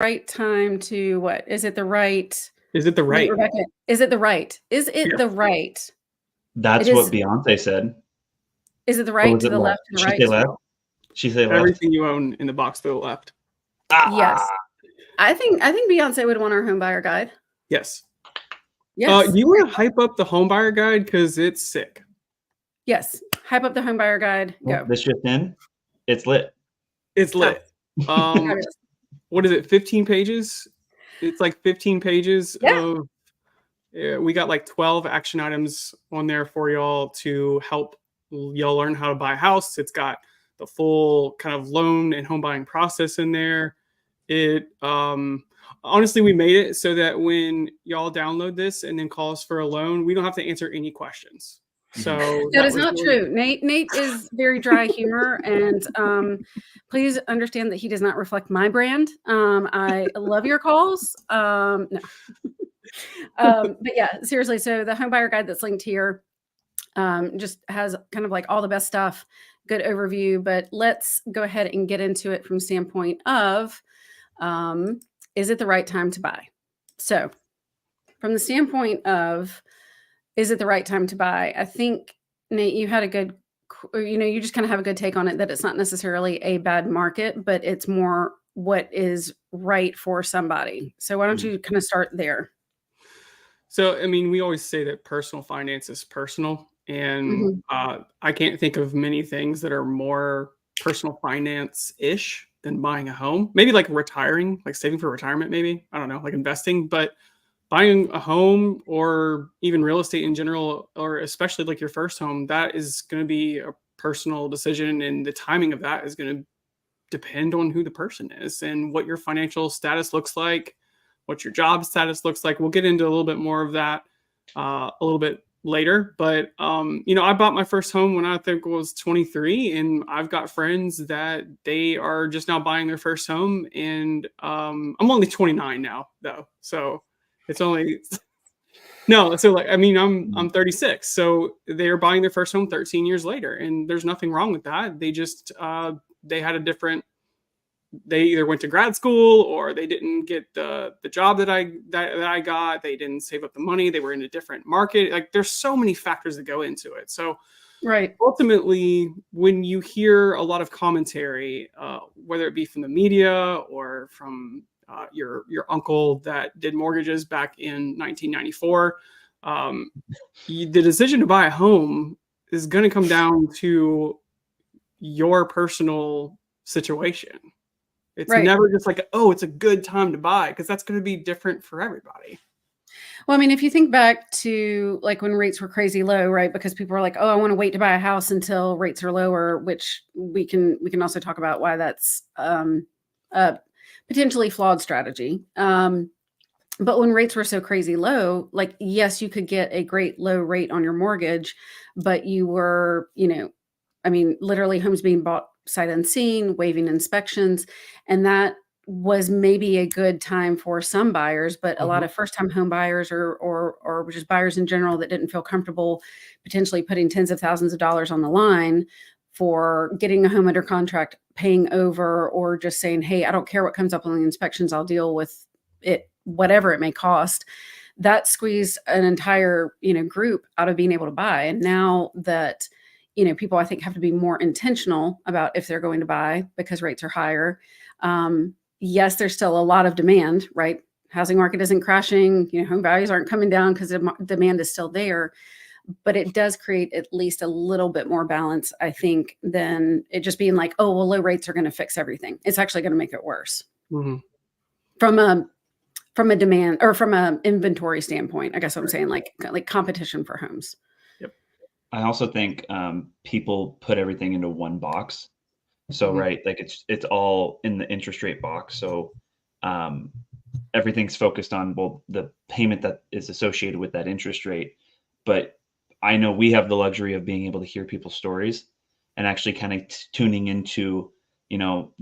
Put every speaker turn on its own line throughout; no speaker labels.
right time to what? Is it the right
Is it the
Nate,
right?
Rebecca, is it the right? Is it
Yes.
the right? It
That's what
is.
Beyonce said.
Is it the
Or
right
was
to
it
the
left?
left, to
Did
the
she say
right?
left? She say left?
Everything you own in the box to the left.
Yes.
Ah,
I think Beyonce would want our home buyer guide.
Yes.
Yes.
Do you want to hype up the home buyer guide? Because it's sick.
Yes. Hype up the home buyer guide. Go.
this just in. It's lit.
It's lit.
Fabulous.
What is it? 15 pages? It's like 15 pages
Yeah.
of. We got like 12 action items on there for y'all to help y'all learn how to buy a house. It's got the full kind of loan and home buying process in there. It honestly, we made it so that when y'all download this and then call us for a loan, we don't have to answer any questions. So
That is
was
not
really-
true. Nate is very dry humor, and please understand that he does not reflect my brand. I love your calls. No. But yeah, seriously. So the home buyer guide that's linked here just has kind of like all the best stuff, good overview. But let's go ahead and get into it from standpoint of is it the right time to buy? So from the standpoint of is it the right time to buy? I think Nate, you had a good, you just kind of have a good take on it that it's not necessarily a bad market, but it's more what is right for somebody. So why don't you kind of start there?
So, I mean, we always say that personal finance is personal. And I can't think of many things that are more personal finance-ish than buying a home. Maybe like retiring, like saving for retirement, maybe. I don't know, like investing. But buying a home or even real estate in general, or especially like your first home, that is going to be a personal decision. And the timing of that is going to depend on who the person is and what your financial status looks like, what your job status looks like. We'll get into a little bit more of that a little bit later. But, I bought my first home when I think was 23, and I've got friends that they are just now buying their first home. And I'm only 29 now, though. So it's only no. So I'm 36. So they are buying their first home 13 years later, and there's nothing wrong with that. They just they had a different. They either went to grad school or they didn't get the job that I got. They didn't save up the money. They were in a different market. Like there's so many factors that go into it. So
right.
Ultimately, when you hear a lot of commentary, whether it be from the media or from your uncle that did mortgages back in 1994, the decision to buy a home is going to come down to your personal situation. It's never just like, oh, it's a good time to buy, because that's going to be different for everybody.
Well, I mean, if you think back to like when rates were crazy low, right? Because people are like, oh, I want to wait to buy a house until rates are lower, which we can also talk about why that's a potentially flawed strategy. But when rates were so crazy low, like, yes, you could get a great low rate on your mortgage, but you were, literally homes being bought sight unseen, waiving inspections. And that was maybe a good time for some buyers, but a lot of first-time home buyers or just buyers in general that didn't feel comfortable potentially putting tens of thousands of dollars on the line for getting a home under contract, paying over, or just saying, hey, I don't care what comes up on the inspections, I'll deal with it, whatever it may cost. That squeezed an entire, group out of being able to buy. And now that, people I think have to be more intentional about if they're going to buy because rates are higher. Yes, there's still a lot of demand, right? Housing market isn't crashing, home values aren't coming down because the demand is still there. But it does create at least a little bit more balance, I think, than it just being like, oh, well, low rates are going to fix everything. It's actually going to make it worse. From a demand or from an inventory standpoint, I guess what I'm saying, like competition for homes.
Yep.
I also think people put everything into one box. So right, like it's all in the interest rate box. So everything's focused on the payment that is associated with that interest rate. But I know we have the luxury of being able to hear people's stories and actually kind of tuning into,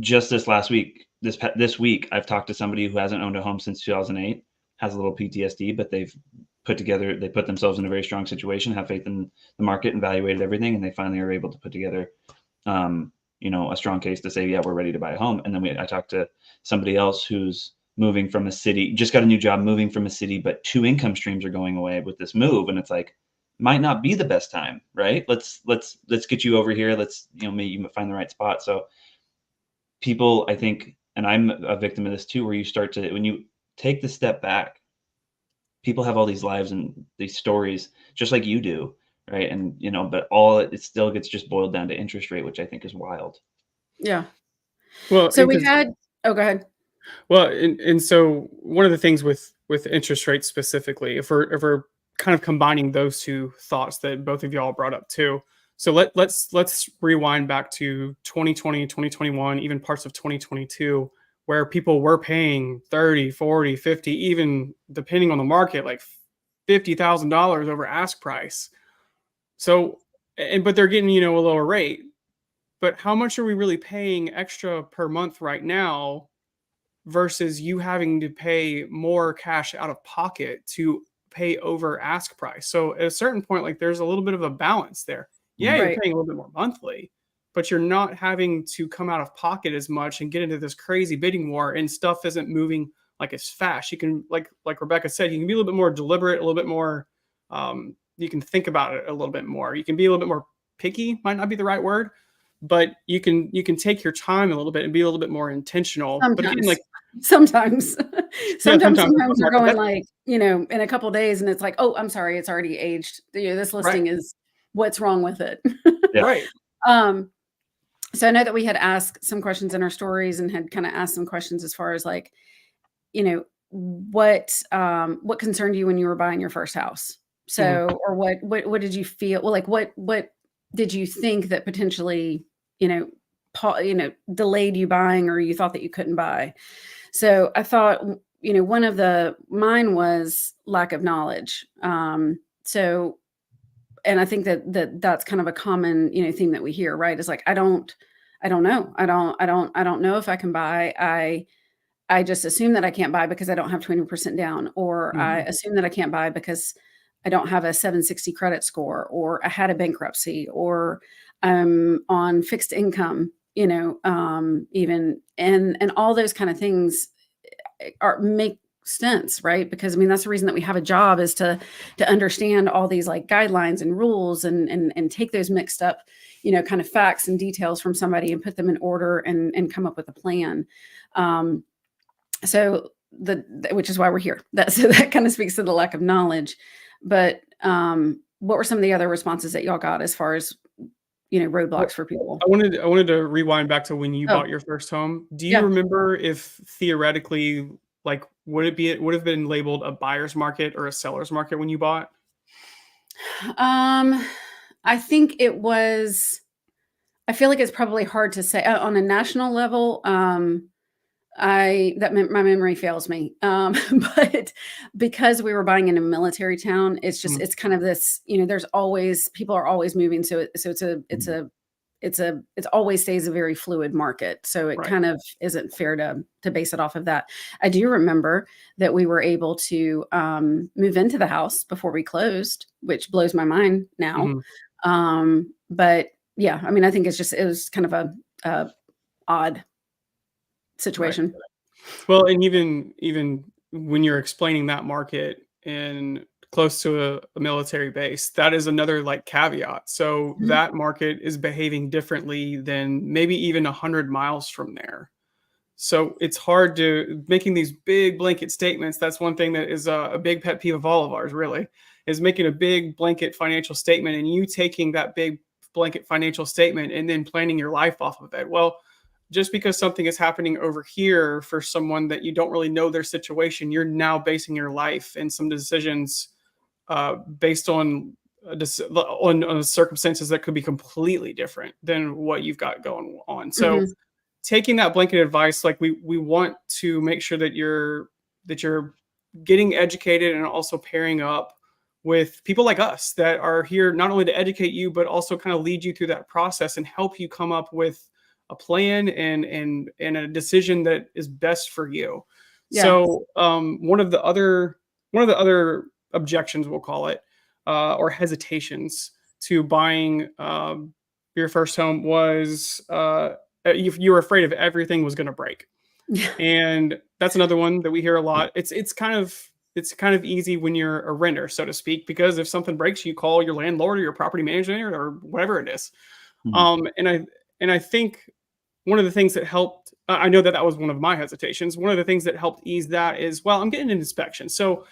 just this week, I've talked to somebody who hasn't owned a home since 2008, has a little PTSD, but they put themselves in a very strong situation, have faith in the market, evaluated everything, and they finally are able to put together, a strong case to say, yeah, we're ready to buy a home. And then I talked to somebody else who's moving from a city, just got a new job, moving from a city, but 2 income streams are going away with this move. And it's like, might not be the best time, right? Let's get you over here. Let's, maybe you find the right spot. So people, I think, and I'm a victim of this too, where you start to, when you take the step back, people have all these lives and these stories just like you do, right? And, but it still gets just boiled down to interest rate, which I think is wild.
Yeah.
Well,
So we had, oh, go ahead.
Well, and so one of the things with interest rates specifically, if we're kind of combining those two thoughts that both of y'all brought up too. So let's rewind back to 2020, 2021, even parts of 2022, where people were paying 30, 40, 50, even depending on the market, like $50,000 over ask price. So, but they're getting, a lower rate. But how much are we really paying extra per month right now versus you having to pay more cash out of pocket to pay over ask price? So at a certain point, like there's a little bit of a balance there. Yeah, you're paying a little bit more monthly, but you're not having to come out of pocket as much and get into this crazy bidding war, and stuff isn't moving like as fast. You can, like Rebecca said, you can be a little bit more deliberate, a little bit more, you can think about it a little bit more. You can be a little bit more picky, might not be the right word, but you can take your time a little bit and be a little bit more intentional.
Sometimes.
But again, like
sometimes you're going like, in a couple of days and it's like, oh, I'm sorry, it's already aged. This listing is, what's wrong with it?
Right.
So I know that we had asked some questions in our stories and had kind of asked some questions as far as like, what concerned you when you were buying your first house? So, or what did you feel? Well, like what did you think that potentially, delayed you buying, or you thought that you couldn't buy? So I thought, one of mine was lack of knowledge. So, and I think that's kind of a common, theme that we hear, right? Is like, I don't know. I don't know if I can buy. I just assume that I can't buy because I don't have 20% down, or I assume that I can't buy because I don't have a 760 credit score, or I had a bankruptcy, or I'm on fixed income, even, and all those kind of things make sense, right? Because that's the reason that we have a job, is to understand all these like guidelines and rules and take those mixed up, kind of facts and details from somebody and put them in order and come up with a plan. So which is why we're here. So that kind of speaks to the lack of knowledge. But what were some of the other responses that y'all got as far as, roadblocks for people?
I wanted to rewind back to when you bought your first home. Do you remember if theoretically, like, would have been labeled a buyer's market or a seller's market when you bought?
I think it was. I feel like it's probably hard to say on a national level. My memory fails me. But because we were buying in a military town, it's just, it's kind of this, there's always, people are always moving. So it always stays a very fluid market. So it kind of isn't fair to base it off of that. I do remember that we were able to move into the house before we closed, which blows my mind now. But yeah, I think it was kind of a odd situation.
Well, and even when you're explaining that market and close to a military base, that is another like caveat. So that market is behaving differently than maybe even 100 miles from there. So it's hard to making these big blanket statements. That's one thing that is a big pet peeve of all of ours, really, is making a big blanket financial statement and you taking that big blanket financial statement and then planning your life off of it. Well, just because something is happening over here for someone that you don't really know their situation, you're now basing your life and some decisions based on circumstances that could be completely different than what you've got going on. So taking that blanket advice, like we want to make sure that you're getting educated and also pairing up with people like us that are here not only to educate you, but also kind of lead you through that process and help you come up with a plan and a decision that is best for you. Yeah. So one of the other objections, we'll call it, or hesitations to buying your first home was you were afraid of everything was going to break. And that's another one that we hear a lot. It's kind of easy when you're a renter, so to speak, because if something breaks, you call your landlord or your property manager or whatever it is.
Mhm.
And I think one of the things that helped, I know that that was one of my hesitations. One of the things that helped ease that is, well, I'm getting an inspection. So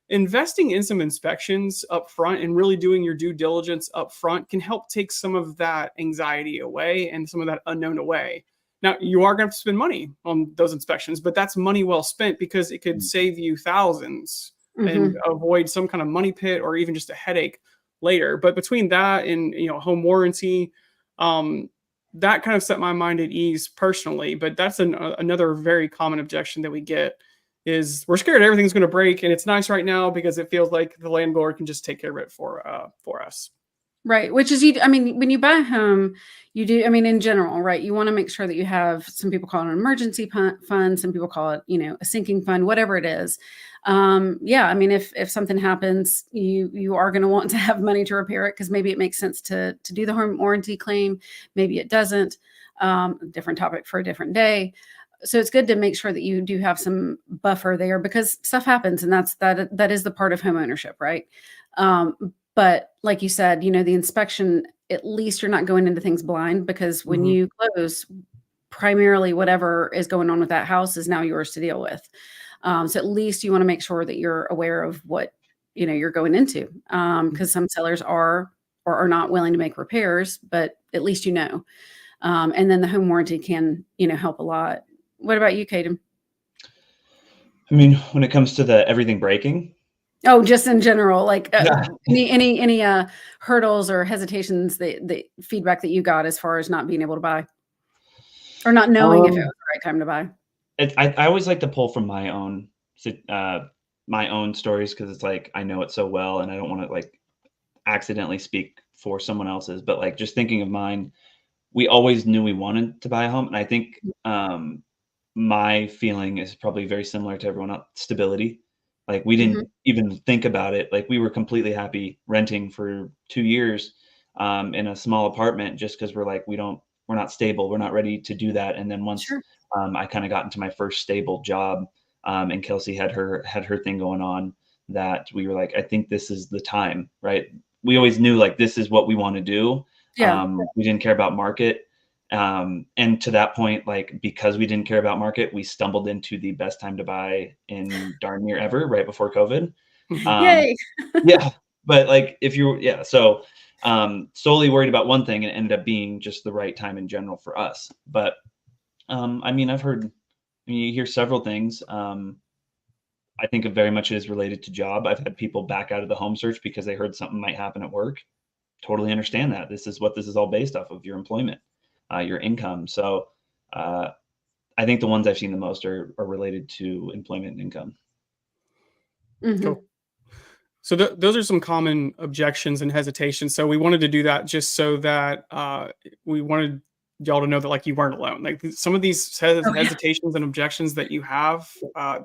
investing in some inspections up front and really doing your due diligence up front can help take some of that anxiety away and some of that unknown away. Now, you are going to have to spend money on those inspections, but that's money well spent because it could save you thousands and
Mhm.
avoid some kind of money pit or even just a headache later. But between that and, home warranty, um, that kind of set my mind at ease personally. But that's another very common objection that we get is we're scared everything's going to break, and it's nice right now because it feels like the landlord can just take care of it for us.
Right, which is I mean, when you buy a home, you do I mean, in general, right, you wanna make sure that you have some people call it an emergency fund, some people call it, a sinking fund, whatever it is. Yeah, I mean, if something happens, you are gonna want to have money to repair it because maybe it makes sense to do the home warranty claim, maybe it doesn't. Different topic for a different day. So it's good to make sure that you do have some buffer there because stuff happens, and that is the part of home ownership, right? But like you said, the inspection, at least you're not going into things blind because when
Mhm.
you close, primarily whatever is going on with that house is now yours to deal with. So at least you want to make sure that you're aware of what you're going into, because some sellers are or are not willing to make repairs, but at least you know. And then the home warranty can help a lot. What about you, Kaden?
I mean, when it comes to the everything breaking,
Oh, just in general, like,
yeah.
any hurdles or hesitations, the feedback that you got as far as not being able to buy or not knowing if it was
Um,
the right time to buy?
I always like to pull from my own stories because it's like I know it so well, and I don't want to like accidentally speak for someone else's. But like just thinking of mine, we always knew we wanted to buy a home, and I think my feeling is probably very similar to everyone else. Stability. Like we
Mhm.
didn't even think about it. Like we were completely happy renting for 2 years in a small apartment just because we're not stable. We're not ready to do that. And then once
Sure.
I kind of got into my first stable job, and Kelsey had her thing going on, that we were like, I think this is the time, right? We always knew like this is what we want to do.
Yeah,
We didn't care about market. And to that point, like because we didn't care about market, we stumbled into the best time to buy in darn near ever, right before COVID. Um,
yay.
yeah, but like if you, yeah, so solely worried about one thing and it ended up being just the right time in general for us. But I mean, you hear several things. I think it very much is related to job. I've had people back out of the home search because they heard something might happen at work. Totally understand that. This is what this is all based off of, your employment, your income. So uh, I think the ones I've seen the most are related to employment and income.
Mhm.
Cool. So those are some common objections and hesitations. So we wanted to do that just so that we wanted y'all to know that like you weren't alone. Like some of these
Oh, yeah.
hesitations and objections that you have,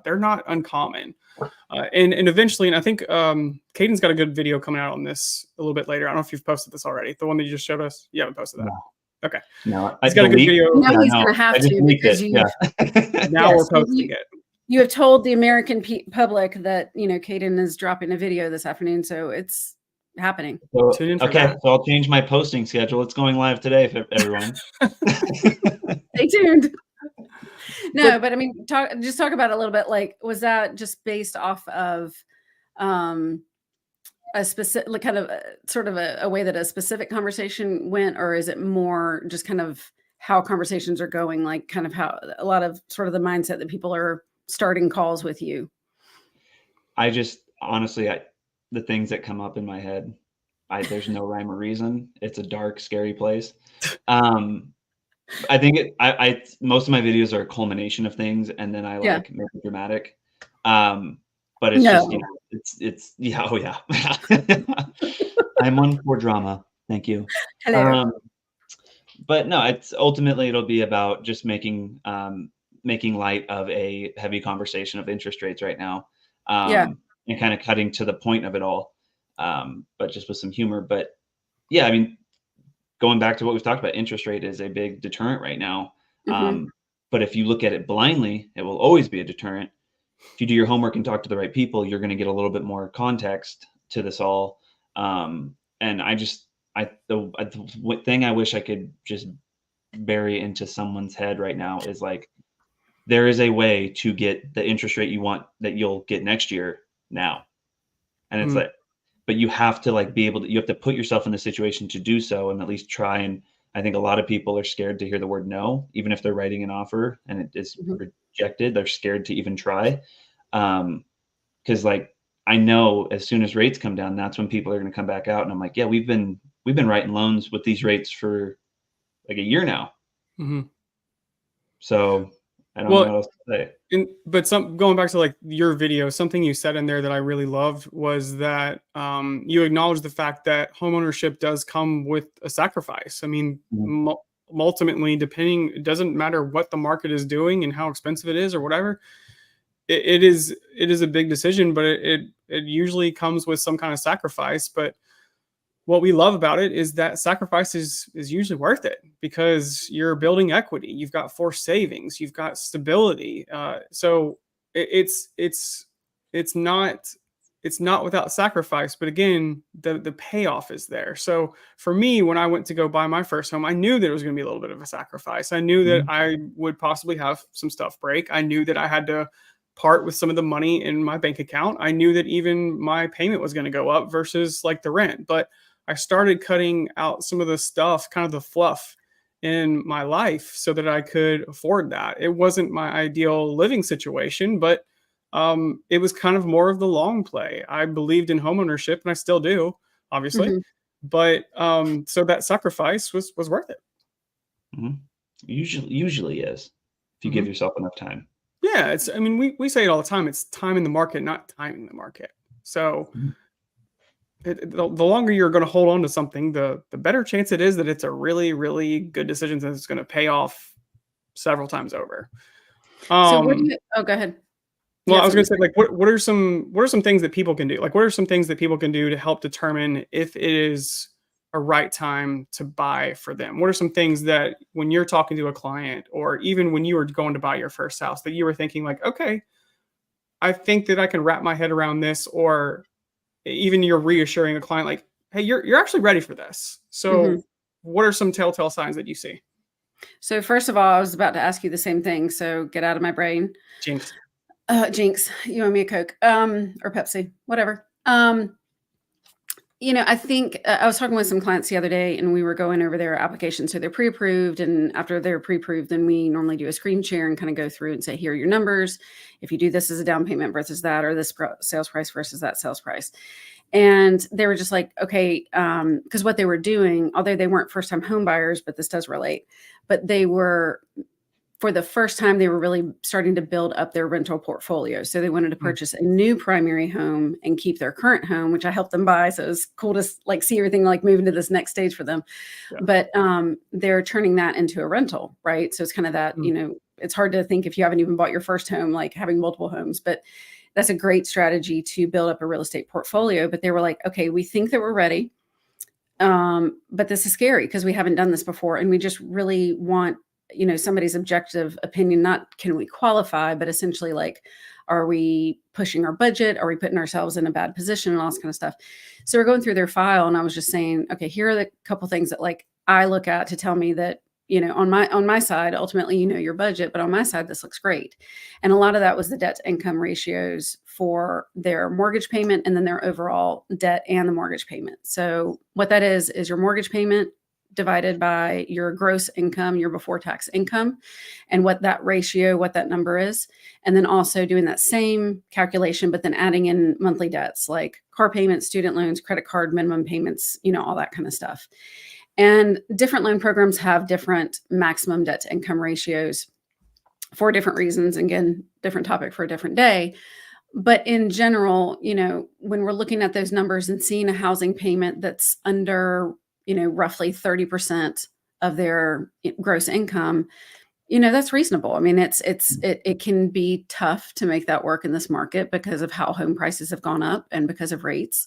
they're not uncommon. And eventually, and I think Caden's got a good video coming out on this a little bit later. I don't know if you've posted this already. The one that you just showed us. You haven't posted that.
No,
Okay.
no,
He's
the
got a good
leak.
video.
Now
Yeah,
he's
no,
gonna have
I just
to
leaked
because
it.
you
Yeah.
Now
yes,
we're posting it.
you have told the American public that, Kaden is dropping a video this afternoon, so it's happening.
So
Tune in for
okay,
that.
so I'll change my posting schedule. It's going live today, for everyone.
Stay tuned.
But
No, but I mean, talk about it a little bit. Like, was that just based off of um, a specific, like, kind of sort of a way that a specific conversation went, or is it more just kind of how conversations are going, like kind of how a lot of sort of the mindset that people are starting calls with you?
I just honestly, the things that come up in my head, there's no rhyme or reason. It's a dark, scary place. Um, I think most of my videos are a culmination of things, and then I
Yeah.
like make it dramatic. Um, but it's just,
No.
it's yeah, oh yeah. I'm one for drama. Thank you.
Hello.
Um, but no, it's ultimately it'll be about just making light of a heavy conversation of interest rates right now,
Yeah.
and kind of cutting to the point of it all, but just with some humor. But yeah, I mean, going back to what we've talked about, interest rate is a big deterrent right now.
Mhm.
But if you look at it blindly, it will always be a deterrent. If you do your homework and talk to the right people, you're going to get a little bit more context to this all. And the thing I wish I could just bury into someone's head right now is like, there is a way to get the interest rate you want that you'll get next year now. And it's like, but you have to like be able to, you have to put yourself in the situation to do so and at least try. And I think a lot of people are scared to hear the word no, even if they're writing an offer and it is rejected, they're scared to even try. Cause like, I know as soon as rates come down, that's when people are going to come back out. And I'm like, yeah, we've been writing loans with these rates for like a year now. So I don't know what else to say.
But going back to like your video, something you said in there that I really loved was that you acknowledge the fact that homeownership does come with a sacrifice. I mean, ultimately, it doesn't matter what the market is doing and how expensive it is or whatever. It is a big decision, but it usually comes with some kind of sacrifice. But what we love about it is that sacrifice is usually worth it because you're building equity. You've got forced savings. You've got stability. So it's not without sacrifice. But again, the payoff is there. So for me, when I went to go buy my first home, I knew that it was going to be a little bit of a sacrifice. I knew that I would possibly have some stuff break. I knew that I had to part with some of the money in my bank account. I knew that even my payment was going to go up versus like the rent. But I started cutting out some of the stuff, kind of the fluff in my life so that I could afford that. It wasn't my ideal living situation, but it was kind of more of the long play. I believed in homeownership and I still do, obviously. But so that sacrifice was worth it.
Usually is, if you give yourself enough time.
Yeah, I mean, we say it all the time. It's time in the market, not timing the market. So the longer you're going to hold on to something, the better chance it is that it's a really, really good decision and it's going to pay off several times over.
So go ahead.
Well, I was going to say, like, what are some things that people can do? Like, what are some things that people can do to help determine if it is a right time to buy for them? What are some things that when you're talking to a client or even when you were going to buy your first house that you were thinking like, okay, I think that I can wrap my head around this, or even you're reassuring a client like, hey, you're actually ready for this. So what are some telltale signs that you see?
So first of all, I was about to ask you the same thing. So get out of my brain.
Jinx.
Jinx, you owe me a Coke, or Pepsi, whatever. I think I was talking with some clients the other day and we were going over their application. So they're pre-approved, and after they're pre-approved, then we normally do a screen share and kind of go through and say, here are your numbers. If you do this as a down payment versus that, or this sales price versus that sales price. And they were just like, okay, because what they were doing, although they weren't first-time home buyers, but this does relate, but they were, for the first time, they were really starting to build up their rental portfolio. So they wanted to purchase a new primary home and keep their current home, which I helped them buy. So it was cool to like see everything like moving to this next stage for them. Yeah. But they're turning that into a rental, right? So it's kind of that, it's hard to think if you haven't even bought your first home, like having multiple homes, but that's a great strategy to build up a real estate portfolio. But they were like, okay, we think that we're ready. But this is scary because we haven't done this before. And we just really want, somebody's objective opinion, not can we qualify, but essentially like, are we pushing our budget? Are we putting ourselves in a bad position and all this kind of stuff? So we're going through their file and I was just saying, okay, here are the couple things that like I look at to tell me that, on my side, ultimately, your budget, but on my side, this looks great. And a lot of that was the debt to income ratios for their mortgage payment and then their overall debt and the mortgage payment. So what that is your mortgage payment divided by your gross income, your before tax income, and what that ratio, what that number is. And then also doing that same calculation, but then adding in monthly debts like car payments, student loans, credit card, minimum payments, all that kind of stuff. And different loan programs have different maximum debt to income ratios for different reasons. Again, different topic for a different day. But in general, when we're looking at those numbers and seeing a housing payment that's under, roughly 30% of their gross income, that's reasonable. I mean, it can be tough to make that work in this market because of how home prices have gone up and because of rates.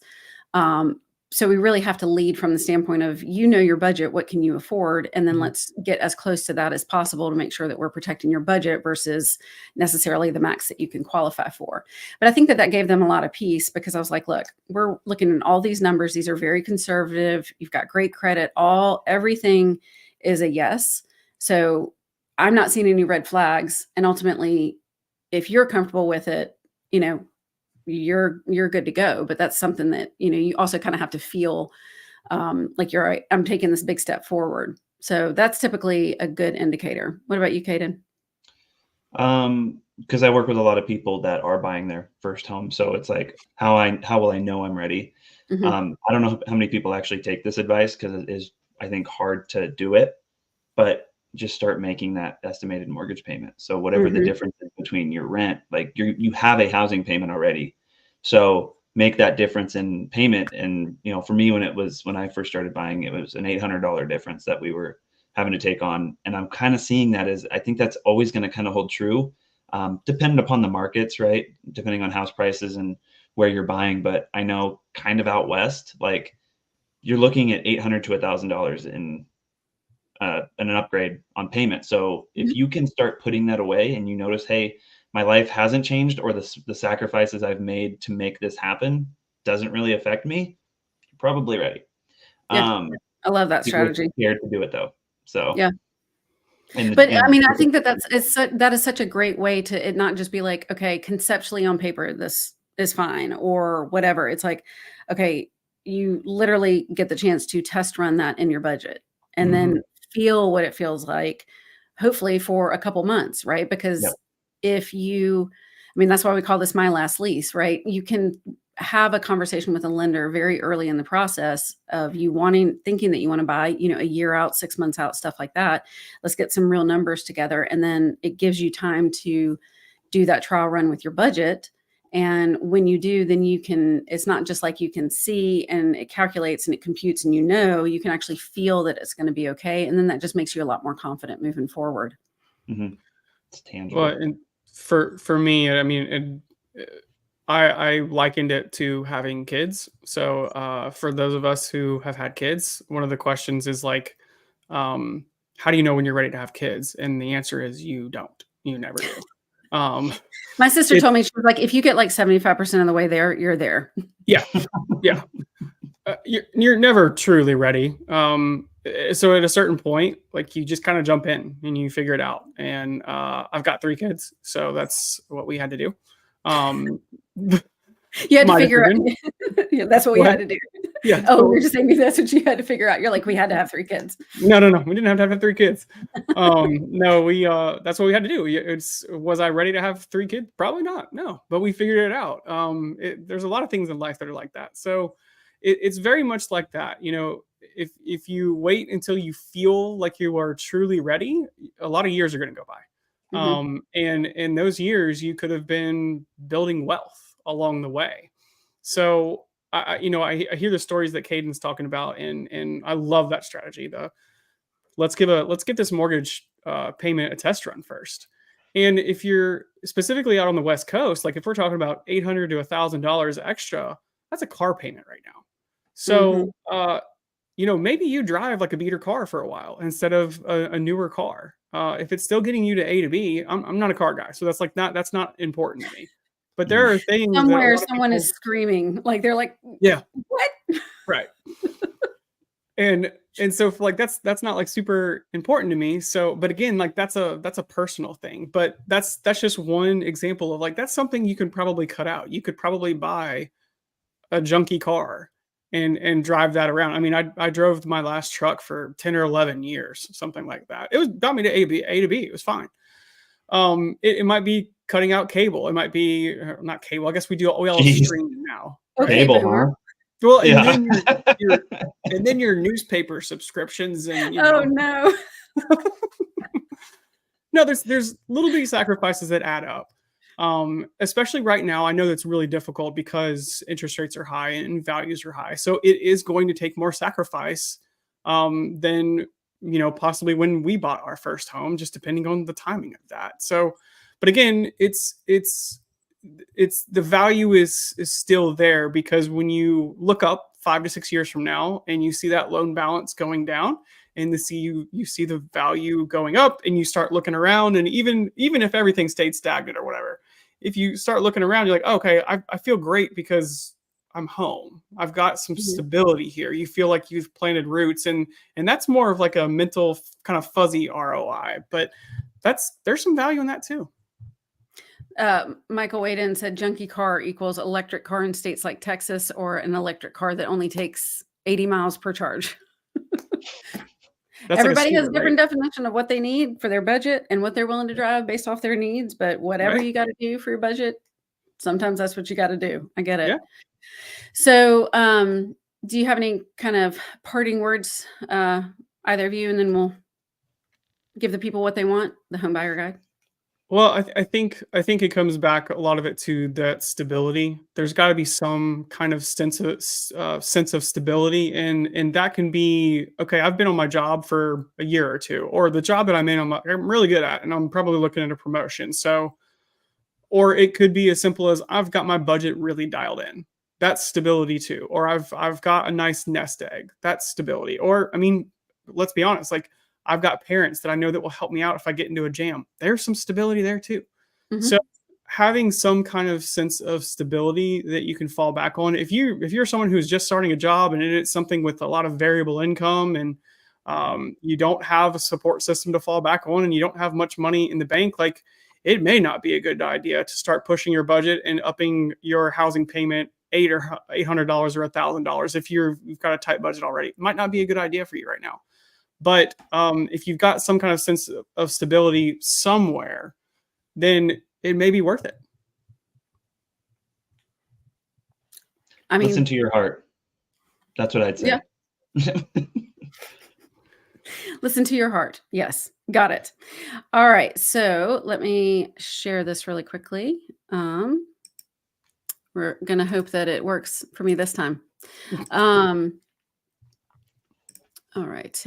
so we really have to lead from the standpoint of, your budget, what can you afford? And then
Mhm.
let's get as close to that as possible to make sure that we're protecting your budget versus necessarily the max that you can qualify for. But I think that that gave them a lot of peace because I was like, look, we're looking at all these numbers. These are very conservative. You've got great credit. Everything is a yes. So I'm not seeing any red flags. And ultimately, if you're comfortable with it, you're good to go. But that's something that, you also kind of have to feel like you're right. I'm taking this big step forward. So that's typically a good indicator. What about you, Kaden?
Because I work with a lot of people that are buying their first home. So it's like, how will I know I'm ready?
Mhm.
I don't know how many people actually take this advice because it is, I think, hard to do it, but just start making that estimated mortgage payment. So whatever the
Mhm.
difference is between your rent, like you have a housing payment already. So make that difference in payment. And, for me, when I first started buying, it was an $800 difference that we were having to take on. And I'm kind of seeing that as, I think that's always going to kind of hold true, depending upon the markets, right? Depending on house prices and where you're buying. But I know kind of out West, like you're looking at $800 to $1,000 in an upgrade on payment. So if
Mhm.
you can start putting that away and you notice, hey, my life hasn't changed, or the sacrifices I've made to make this happen doesn't really affect me, you're probably ready.
Yeah, I love that
People are
strategy.
scared to do it though. So,
Yeah.
and
But I
and
mean, I think that that is such a great way to it not just be like, okay, conceptually on paper, this is fine or whatever. It's like, okay, you literally get the chance to test run that in your budget and
Mhm.
then feel what it feels like, hopefully for a couple months, right?
Yep.
Because I mean, that's why we call this my last lease, right? You can have a conversation with a lender very early in the process of you thinking that you want to buy, a year out, 6 months out, stuff like that. Let's get some real numbers together. And then it gives you time to do that trial run with your budget. And when you do, then it's not just like you can see and it calculates and it computes and you can actually feel that it's going to be okay. And then that just makes you a lot more confident moving forward.
Mhm. It's
Well,
tangible.
and for me, I mean, I likened it to having kids. So for those of us who have had kids, one of the questions is like, um, how do you know when you're ready to have kids? And the answer is you don't. You never do. Um,
My sister
it
told me, she was like, if you get like 75% of the way there, you're there.
yeah, yeah. You're never truly ready. So at a certain point, like you just kind of jump in and you figure it out. And I've got 3 kids, so that's what we had to do. Um,
You had to
my
figure out,
decision.
yeah, that's what we
What?
had to do.
Yeah,
Oh,
totally.
you're just saying that's what you had to figure out. You're like, we had to have 3 kids.
No, no, no. We didn't have to have 3 kids. No, we that's what we had to do. Was I ready to have 3 kids? Probably not. No, but we figured it out. There's a lot of things in life that are like that. So it's very much like that. If you wait until you feel like you are truly ready, a lot of years are going to go by.
Mhm.
And in those years, you could have been building wealth along the way. So I hear the stories that Caden's talking about, and I love that strategy. Let's get this mortgage payment a test run first. And if you're specifically out on the West Coast, like if we're talking about $800 to $1,000 extra, that's a car payment right now.
Mhm.
So maybe you drive like a beater car for a while instead of a newer car. If it's still getting you to A to B, I'm not a car guy, so that's not important to me. But there
Mhm.
are things that a
Somewhere
lot of
someone is
people,
screaming, like, they're like,
yeah,
"What?"
right. And so like that's not like super important to me. So but again, like that's a personal thing. But that's just one example of like that's something you can probably cut out. You could probably buy a junky car and drive that around. I mean, I drove my last truck for 10 or 11 years, something like that. It was got me to A to B. It was fine. It might be cutting out cable. It might be not cable. I guess we all
Jeez.
stream now, right?
Okay,
Cable,
boomer.
huh?
Well,
Yeah.
your and then your newspaper subscriptions and
Oh, no.
no, there's little bitty sacrifices that add up. Especially right now, I know that's really difficult because interest rates are high and values are high. So it is going to take more sacrifice than possibly when we bought our first home, just depending on the timing of that. So, but again, it's the value is still there because when you look up 5 to 6 years from now, and you see that loan balance going down, and you see the value going up, and you start looking around, and even if everything stayed stagnant or whatever, if you start looking around, you're like, oh, okay, I feel great because I'm home. I've got some stability here. You feel like you've planted roots, and that's more of like a mental kind of fuzzy ROI, but there's some value in that too.
Michael Waden said junky car equals electric car in states like Texas, or an electric car that only takes 80 miles per charge. Everybody has a different definition of what they need for their budget and what they're willing to drive based off their needs. But whatever you got to do for your budget, sometimes that's what you got to do. I get it. Yeah. So do you have any kind of parting words, either of you, and then we'll give the people what they want, the home buyer guide?
Well, I think it comes back, a lot of it, to that stability. There's got to be some kind of sense of stability, and that can be, okay, I've been on my job for a year or two, or the job that I'm in, I'm really good at, and I'm probably looking at a promotion. So, or it could be as simple as I've got my budget really dialed in. That's stability too. Or I've got a nice nest egg. That's stability. Or, I mean, let's be honest, like, I've got parents that I know that will help me out if I get into a jam. There's some stability there too. So having some kind of sense of stability that you can fall back on. If you're someone who's just starting a job and it's something with a lot of variable income, and you don't have a support system to fall back on, and you don't have much money in the bank, like, it may not be a good idea to start pushing your budget and upping your housing payment $800 or $1,000 if you've got a tight budget already. It might not be a good idea for you right now. But if you've got some kind of sense of stability somewhere, then it may be worth it.
I mean, listen to your heart. That's what I'd say.
Yeah. Listen to your heart. Yes. Got it. All right. So let me share this really quickly. We're going to hope that it works for me this time. All right.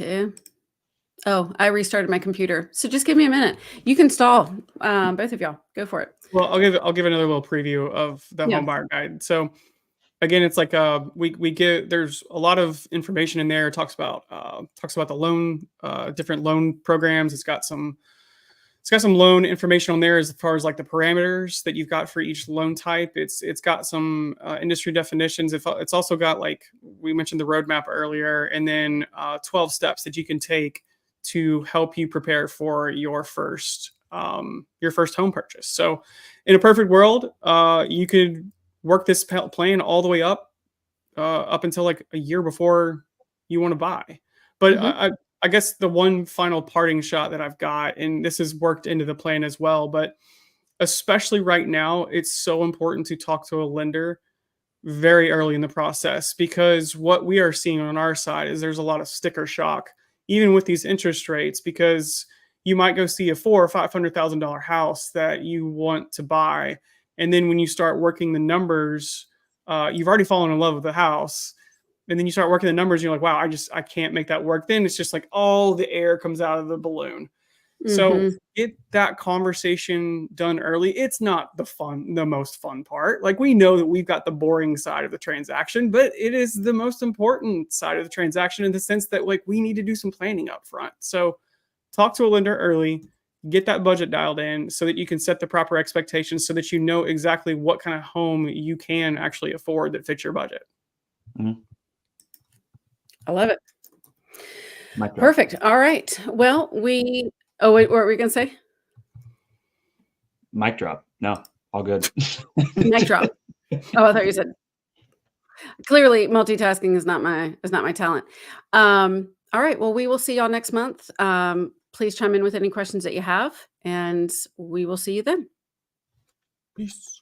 Oh, I restarted my computer. So just give me a minute. You can stall. Both of y'all. Go for it.
Well, I'll give another little preview of the home buyer guide. So again, it's like there's a lot of information in there. It talks about the loan, different loan programs. It's got some loan information on there as far as like the parameters that you've got for each loan type. It's got some industry definitions. It's also got, like we mentioned, the roadmap earlier, and then 12 steps that you can take to help you prepare for your first home purchase. So in a perfect world, you could work this plan all the way up until like a year before you want to buy. But I guess the one final parting shot that I've got, and this is worked into the plan as well, but especially right now, it's so important to talk to a lender very early in the process, because what we are seeing on our side is there's a lot of sticker shock, even with these interest rates, because you might go see a $400,000 or $500,000 house that you want to buy, and then when you start working the numbers, you've already fallen in love with the house. And then you start working the numbers, and you're like, wow, I can't make that work. Then it's just like all the air comes out of the balloon. So get that conversation done early. It's not the most fun part. Like, we know that we've got the boring side of the transaction, but it is the most important side of the transaction, in the sense that, like, we need to do some planning up front. So talk to a lender early, get that budget dialed in so that you can set the proper expectations, so that you know exactly what kind of home you can actually afford that fits your budget.
I love it. Perfect. All right. Well, wait, what were we going to say?
Mic drop. No, all good.
Mic drop. Oh, I thought you said. Clearly, multitasking is not my talent. All right. Well, we will see y'all next month. Please chime in with any questions that you have, and we will see you then.
Peace.